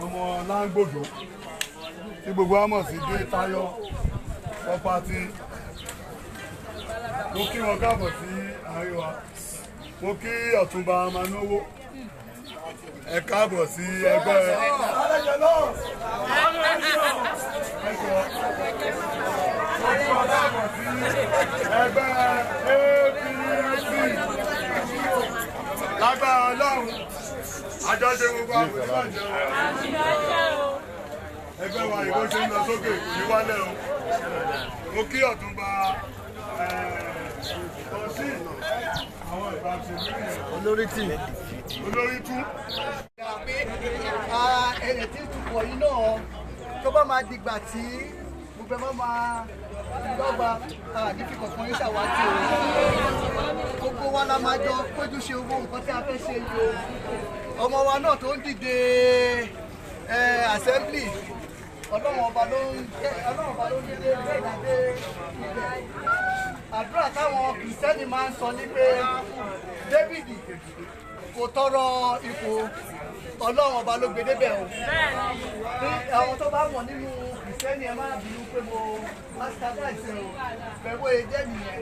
ọmọ láńgbòdò tí gbogbo àmọ̀ sí dé Táyọ̀ property. Mo kí wọn káàbọ̀ sí àárín wa. Mo kí Ọ̀túnba Manówó. Ẹ káàbọ̀ sí ẹgbẹ́ APC. Lágbára Ọlọ́run àjọṣe gbogbo àpòjúbàjẹ́ ẹgbẹ́ wa ìwọ ṣe ń lọ sókè ní wálẹ̀ o. Mo kí Ọ̀túnba ọ̀sìn àwọn ìbáṣepọ̀ olórí tú. Èrè tí tukọ̀ yìí náà tó bá máa dìgbà tí gbogbo ẹ̀ máa dọ́gba nífi kọ̀ọ̀kan yìí ṣàwátì o. Gbogbo wa la máa jọ péjú ṣe owó nǹkan tí a fẹ́ ṣe yìí o. Ọmọ wa náà tó ń dìde assembly ọlọ́run ọba ló ń dédé bẹ́ẹ̀ ìdádé ibẹ̀. Àdúrà táwọn kìrìsìtẹ́nì máa ń sọ ní pé David kò tọrọ ipò ọlọ́run ọba ló gbé débẹ̀ o. Ní àwọn tó bá mọ̀ nínú kìrìsìtẹ́nì ẹ máa bínú pé mo masterclass o pẹ̀lú ẹjẹ́ nìyẹn.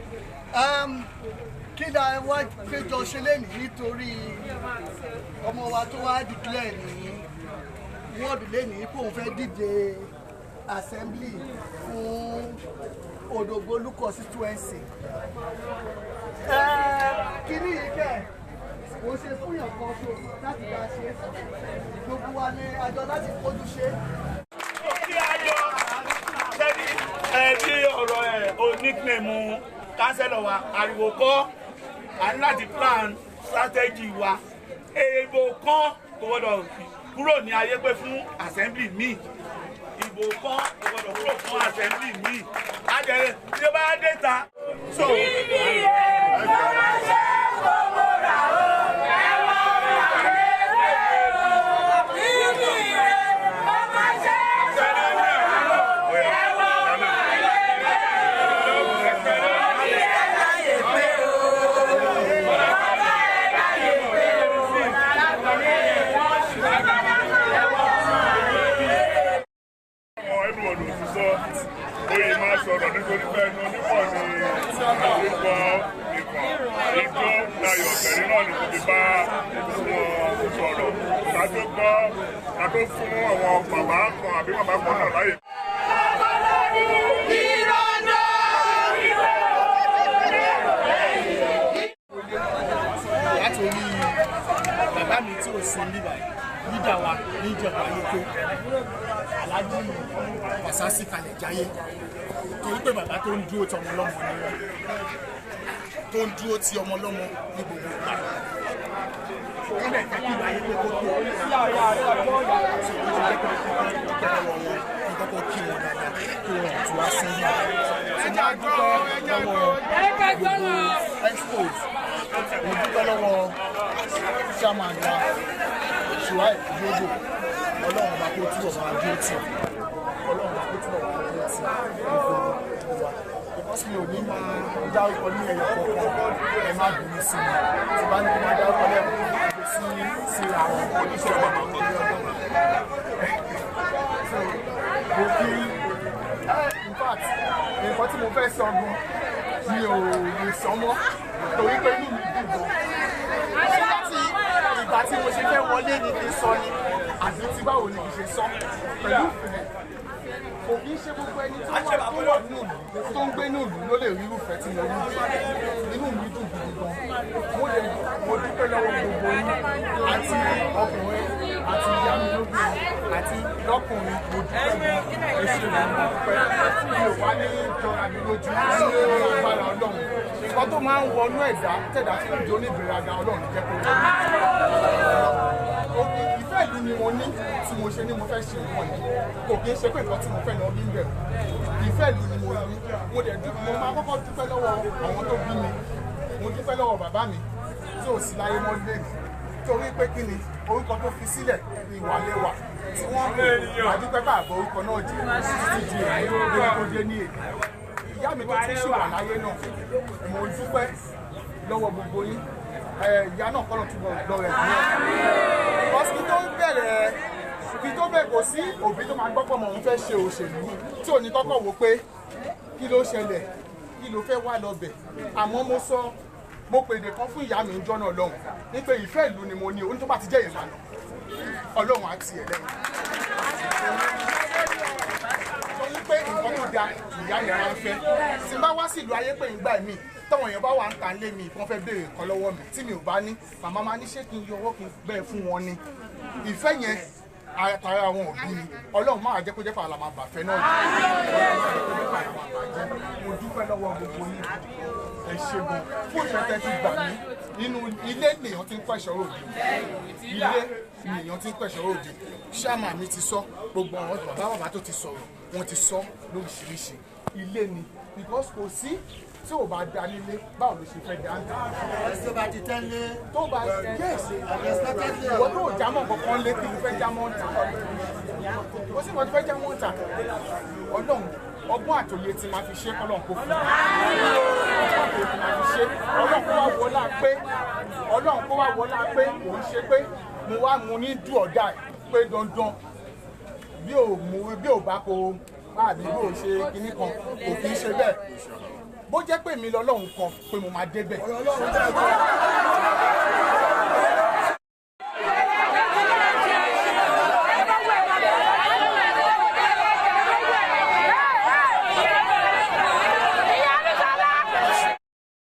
Kí ni wá péjọ ṣe lénìí nítorí ọmọ wa tó wá declare ní wọ́ọ̀dù lénìí pé òun fẹ́ díje assembly fún Odògbó local constituency. Kí ni yìí kẹ́ kò ṣe fúnyàn kan tó láti bá a ṣe gbogbo wa ní àjọ láti fojú ṣe. Kí ayọ̀ ṣẹ́ni bí ọ̀rọ̀ onígbèmù kánsẹ́lọ̀ wa ariwo kọ́ a ní láti plan strategy wa èèbò kan kò gbọdọ̀ kúrò ní ayé pé fún assembly míì ìbò kan kò gbọdọ̀ kúrò fún assembly míì ajẹ́rẹ́ tí ó bá dé ta. Sọ̀rọ̀ nítorí pé ẹnu onípọ̀ ni orúkọ ìjọ Dayọ̀ Ọ̀gbẹ̀rì náà ni kò fi bá wọn sọ̀rọ̀ ká tó fún àwọn bàbá kan àbí bàbá kan náà láyè. Láti orí bàbá mi tí ò sí níbà lídà wa ní ìjọba ayé tó Alhaji Basasi Kalẹ̀ Jayé torí pé bàbá tó ń dúró ti ọmọ lọ́mọ ni wọ́n tó ń dúró ti ọmọ lọ́mọ ní gbogbo ìgbà wọ́n lè jẹ́ kí ìgbà yé pé kó tó kọ́kọ́ kí wọn dáadáa kó wọn tún wá sí ìgbà tí wọ́n á dúpẹ́ lọ́wọ́ gbogbo expos mo dúpẹ́ lọ́wọ́ chairman wa ṣùgbọ́n ìdíyógò ọlọ́run bá kó túbọ̀ máa dúró tì ọlọ́run bá kó túbọ̀ máa dúró tì gbogbo wa because mi ò ní máa dárúkọ ní ẹ̀yọ̀ kọ̀ọ̀kan ẹ má bínú sí mi tí bá ní kí n máa dárúkọ lẹ́ẹ̀kan sí àwọn oníṣẹ́ ọba máa kọ́ ní ọdún so mo kí in fact nǹkan tí mo fẹ́ sọ gan mi ò lè sọ mọ́ torí pé inú mi dùn gan ṣé láti ìgbà tí mo ṣe fẹ́ wọlé ni kí n sọ ni àbí tí báwo ni kì í ṣe sọ pẹ̀lú ìfẹ́ kò tó ń gbé ní ìlú ló lè rí irúfẹ́ tí mo rí inú mi dùn gidi gan mo dúpẹ́ lọ́wọ́ gbogbo yín àti ọkùnrin àti ìyá mi lóbìnrin àti lọ́kùnrin mo dúpẹ́ gan èsì rẹ̀ mo dúpẹ́ mi ò wá ní jọra mi lójú ní agbára ọlọ́run nǹkan tó máa ń wọnú ẹ̀dá tẹ̀dá tí ó di oníbìraga ọlọ́run jẹ́ kó ìfẹ́ ìlú ni mo ní tí mo ṣe ní mo fẹ́ ṣe nǹkan yìí kò kí ń ṣe pé nǹkan tí mo fẹ́ lọ rí ń bẹ̀rù ìfẹ́ ìlú ni mo ní mo máa kọ́kọ́ dúpẹ́ lọ́wọ́ àwọn tó bí mi mo dúpẹ́ lọ́wọ́ bàbá mi tí ò sí láyé mọ́ lé mi torí pé kí ni orúkọ tó fi sílẹ̀ ní ìwàlẹ́wà tí wọ́n kò àdúpẹ́ bá àbọ̀ orúkọ náà jẹ́ títí di èyí tó dé ní èdè ìyá mi tó tún ṣì wà láyé náà mo dúpẹ́ lọ́wọ́ gbogbo yín ìyá náà kọ́ lọ túbọ̀ lọ rẹ̀ ní ọ̀sìn tó ń bẹ̀rẹ̀ kí tó bẹ̀ kò sí òbí tó máa gbọ́pọ̀ mọ̀ òun fẹ́ ṣe òṣèlú tí ò ní kọ́kọ́ wò pé kí ló ṣẹlẹ̀ kí ló fẹ́ wá lọ bẹ̀ àmọ́ mo pèdè kan fún ìyá mi ń jọ́nà ọlọ́run ní pé ìfẹ́ ìlú ni mo ní ohun tó bá ti jẹ́ ìlànà ọlọ́run àti ẹ̀lẹ́yìn torí pé nǹkan tó da ìyá yẹn máa ń fẹ́ tí n bá wá sí ìlú ayé pé ìgbà mi tọ́wọ̀n èèyàn bá wà ń ta lé mi wọ́n fẹ́ béèrè nǹkan lọ́wọ́ mi tí mi ò bá ní màmá máa ní ṣé kí n yọ owó kí n bẹ́ẹ̀ fún wọn ni ìfẹ́ yẹn àtàrà àwọn òbí ni ọlọ́run máa jẹ́ kó jẹ́ pàlà máa bàfẹ́ náà mo dúpẹ́ lọ́wọ́ gbogbo yín ẹ ṣe gan fún ìfẹ́ ti gbà mí nínú ilé nìyàn ti ń pẹ̀ṣọ́ òde ilé nìyàn ti ń pẹ̀ṣọ́ òde ṣáàmà mi ti sọ gbogbo àwọn bàbá tó ti sọ̀rọ̀ wọ́n ti sọ lóríṣiríṣi ilé ni because kò sí tí ò bá da nílé báwo ló ṣe fẹ́ dá ń tà. tó bá ti tẹ́lẹ̀. tó bá yẹ́sì ìwọ tó jámọ́ kankan lé kí ló fẹ́ jámọ́ ń tà. ó sì mọ̀ tó fẹ́ jámọ́ ń tà. ọlọ́run ọgbọ́n àtòyè tí máa fi ṣe ọlọ́run kò fún ọlọ́run kó wá wọlá pé kò ń ṣe pé mo wá mu ní dù ọ̀dà pé dandan bí ò bá kó àbí bí ò ṣe kinní kan kò kì í ṣe bẹ́ẹ̀ bó jẹ́ pé mi lọ́lọ́run kan pé mo máa débẹ̀.